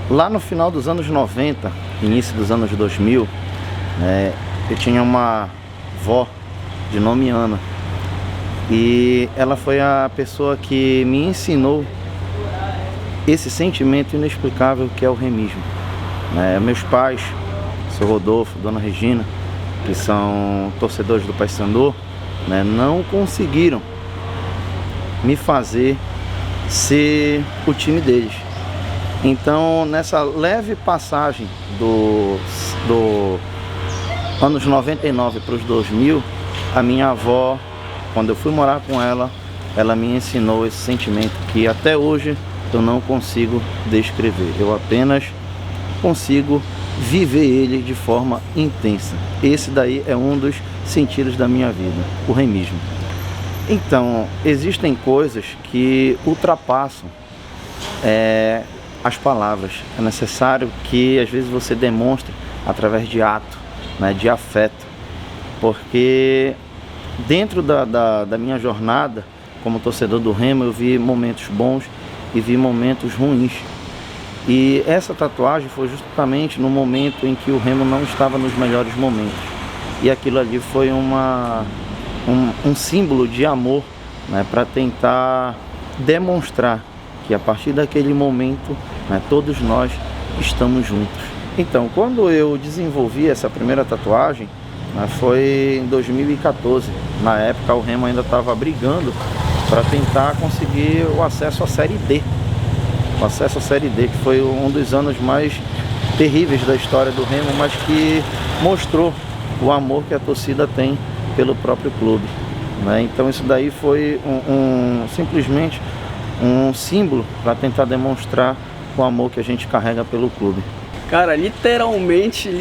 Lá no final dos anos 90, início dos anos 2000, eu tinha uma avó de nome Ana. E ela foi a pessoa que me ensinou esse sentimento inexplicável que é o remismo. Meus pais, seu Rodolfo, dona Regina, que são torcedores do Paysandu, não conseguiram me fazer ser o time deles. Então, nessa leve passagem do anos 99 para os 2000, a minha avó, quando eu fui morar com ela, ela me ensinou esse sentimento que até hoje eu não consigo descrever. Eu apenas consigo viver ele de forma intensa. Esse daí é um dos sentidos da minha vida, o remismo. Então, existem coisas que ultrapassam as palavras. É necessário que às vezes você demonstre através de ato, de afeto, porque dentro da minha jornada como torcedor do Remo, eu vi momentos bons e vi momentos ruins. E essa tatuagem foi justamente no momento em que o Remo não estava nos melhores momentos. E aquilo ali foi um símbolo de amor, para tentar demonstrar que a partir daquele momento, todos nós estamos juntos. Então, quando eu desenvolvi essa primeira tatuagem, foi em 2014. Na época o Remo ainda estava brigando para tentar conseguir o acesso à Série D. O acesso à Série D, que foi um dos anos mais terríveis da história do Remo, mas que mostrou o amor que a torcida tem pelo próprio clube. Então isso daí foi simplesmente um símbolo para tentar demonstrar o amor que a gente carrega pelo clube. Cara, literalmente,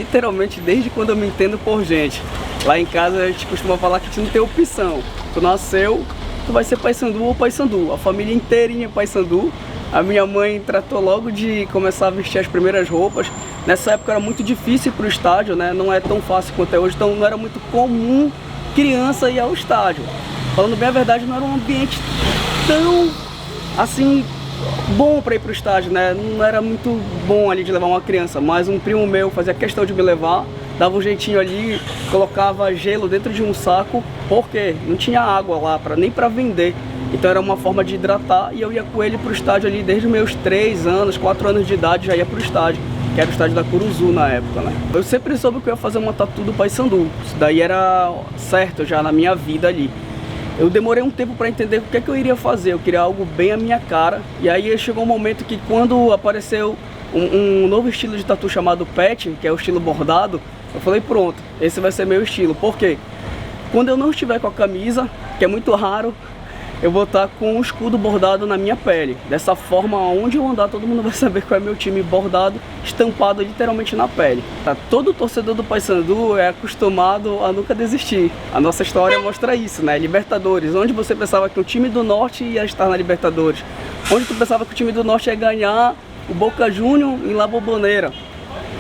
desde quando eu me entendo por gente. Lá em casa a gente costuma falar que a gente não tem opção. Tu nasceu, tu vai ser Paysandu ou Paysandu. A família inteirinha é Paysandu. A minha mãe tratou logo de começar a vestir as primeiras roupas. Nessa época era muito difícil ir para o estádio, não é tão fácil quanto é hoje, então não era muito comum criança ir ao estádio. Falando bem a verdade, não era um ambiente tão, assim, bom para ir para o estádio, Não era muito bom ali de levar uma criança, mas um primo meu fazia questão de me levar, dava um jeitinho ali, colocava gelo dentro de um saco, porque não tinha água lá, nem para vender. Então era uma forma de hidratar e eu ia com ele para o estádio ali desde os meus 3 anos, 4 anos de idade, já ia para o estádio, que era o estádio da Curuzu na época, Eu sempre soube que eu ia fazer uma tatu do Paysandu, isso daí era certo já na minha vida ali. Eu demorei um tempo para entender o que é que eu iria fazer, eu queria algo bem à minha cara, e aí chegou um momento que quando apareceu um novo estilo de tatu chamado Pet, que é o estilo bordado, eu falei pronto, esse vai ser meu estilo. Por quê? Quando eu não estiver com a camisa, que é muito raro, eu vou estar com um escudo bordado na minha pele. Dessa forma, onde eu andar, todo mundo vai saber qual é meu time, bordado, estampado literalmente na pele. Todo torcedor do Paysandu é acostumado a nunca desistir. A nossa história mostra isso, Libertadores, onde você pensava que o time do Norte ia estar na Libertadores, onde tu pensava que o time do Norte ia ganhar o Boca Juniors em La Bombonera,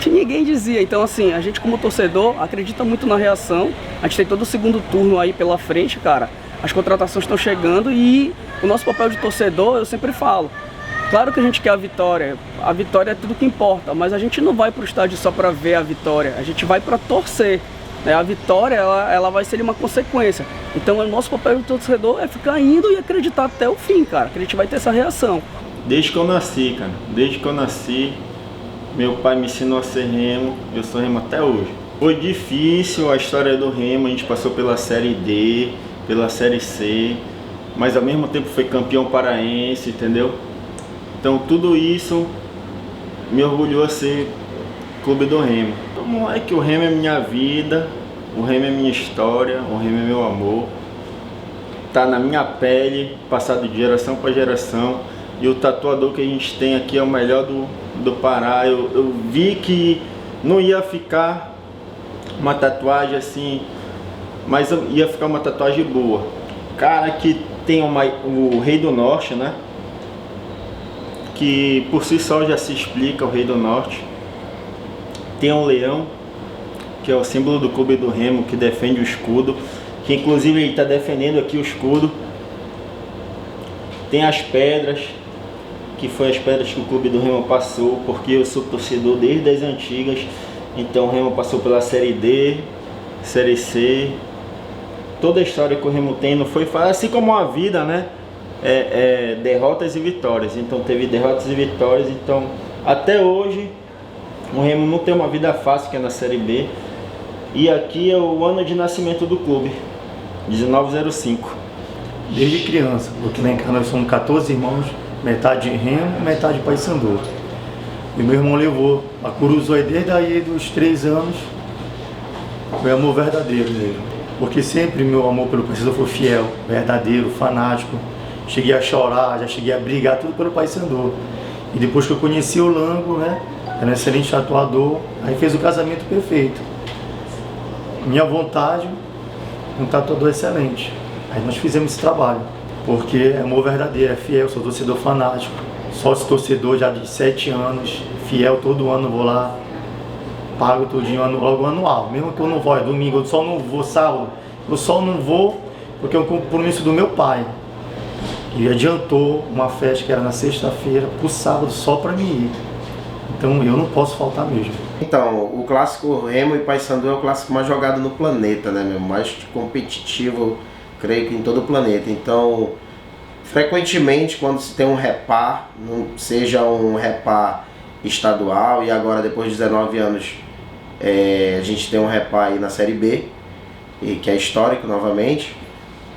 que ninguém dizia. Então assim, a gente como torcedor acredita muito na reação. A gente tem todo o segundo turno aí pela frente, cara. As contratações estão chegando e o nosso papel de torcedor, eu sempre falo, claro que a gente quer a vitória é tudo que importa, mas a gente não vai para o estádio só para ver a vitória, a gente vai para torcer, A vitória, ela vai ser uma consequência. Então o nosso papel de torcedor é ficar indo e acreditar até o fim, cara, que a gente vai ter essa reação. Desde que eu nasci, cara, meu pai me ensinou a ser Remo, eu sou Remo até hoje. Foi difícil a história do Remo, a gente passou pela Série D, pela Série C, mas ao mesmo tempo foi campeão paraense, entendeu? Então tudo isso me orgulhou a ser clube do Remo. Então não é que o Remo é minha vida, o Remo é minha história, o Remo é meu amor. Tá na minha pele, passado de geração para geração, e o tatuador que a gente tem aqui é o melhor do Pará. Eu vi que não ia ficar uma tatuagem assim, mas ia ficar uma tatuagem boa. Cara, que tem o Rei do Norte, que por si só já se explica, o Rei do Norte. Tem um leão, que é o símbolo do clube do Remo, que defende o escudo, que inclusive ele está defendendo aqui o escudo. Tem as pedras, que foi as pedras que o clube do Remo passou, porque eu sou torcedor desde as antigas. Então o Remo passou pela Série D, Série C, toda a história que o Remo tem não foi fácil, assim como a vida, né? Derrotas e vitórias. Então teve derrotas e vitórias. Então até hoje o Remo não tem uma vida fácil, que é na Série B. E aqui é o ano de nascimento do clube, 1905. Desde criança, porque lá em casa nós somos 14 irmãos, metade Remo, metade Paysandu. E meu irmão levou a Curuzu desde aí dos 3 anos, foi amor verdadeiro dele. Porque sempre meu amor pelo Paysandu foi fiel, verdadeiro, fanático. Cheguei a chorar, já cheguei a brigar, tudo pelo Paysandu. E depois que eu conheci o Lango, né, era um excelente tatuador, aí fez o casamento perfeito. Minha vontade, um tatuador excelente. Aí nós fizemos esse trabalho, porque é amor verdadeiro, é fiel, sou torcedor fanático, sócio torcedor já de 7 anos, fiel, todo ano vou lá, pago tudinho, logo anual, mesmo que eu não vou, é domingo, eu só não vou sábado, eu só não vou porque é um compromisso do meu pai, e adiantou uma festa que era na sexta-feira pro sábado só para mim ir, então eu não posso faltar mesmo. Então, o clássico Remo e Paysandu é o clássico mais jogado no planeta, né, meu? Mais competitivo, creio que em todo o planeta. Então, frequentemente, quando se tem um repar, não seja um repar estadual, e agora depois de 19 anos a gente tem um repar aí na Série B, e que é histórico novamente,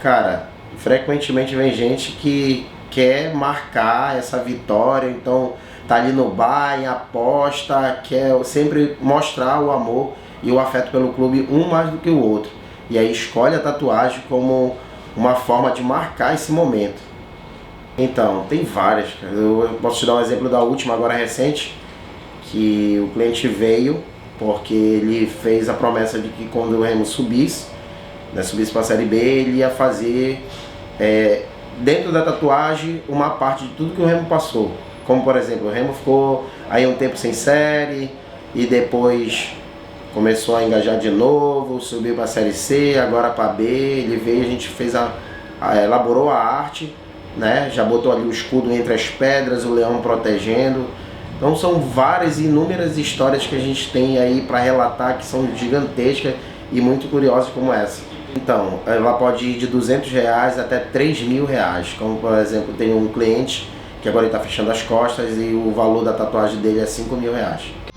cara, frequentemente vem gente que quer marcar essa vitória, então tá ali no bar, em aposta, quer sempre mostrar o amor e o afeto pelo clube, um mais do que o outro. E aí escolhe a tatuagem como uma forma de marcar esse momento. Então, tem várias. Eu posso te dar um exemplo da última, agora recente, que o cliente veio porque ele fez a promessa de que quando o Remo subisse, né, subisse para a Série B, ele ia fazer dentro da tatuagem uma parte de tudo que o Remo passou. Como, por exemplo, o Remo ficou aí um tempo sem série e depois começou a engajar de novo, subiu para a Série C, agora para B. Ele veio, a gente fez elaborou a arte, né? Já botou ali o escudo entre as pedras, o leão protegendo. Então são várias e inúmeras histórias que a gente tem aí para relatar, que são gigantescas e muito curiosas como essa. Então, ela pode ir de R$200 até R$3.000, como por exemplo, tem um cliente que agora está fechando as costas e o valor da tatuagem dele é R$5.000.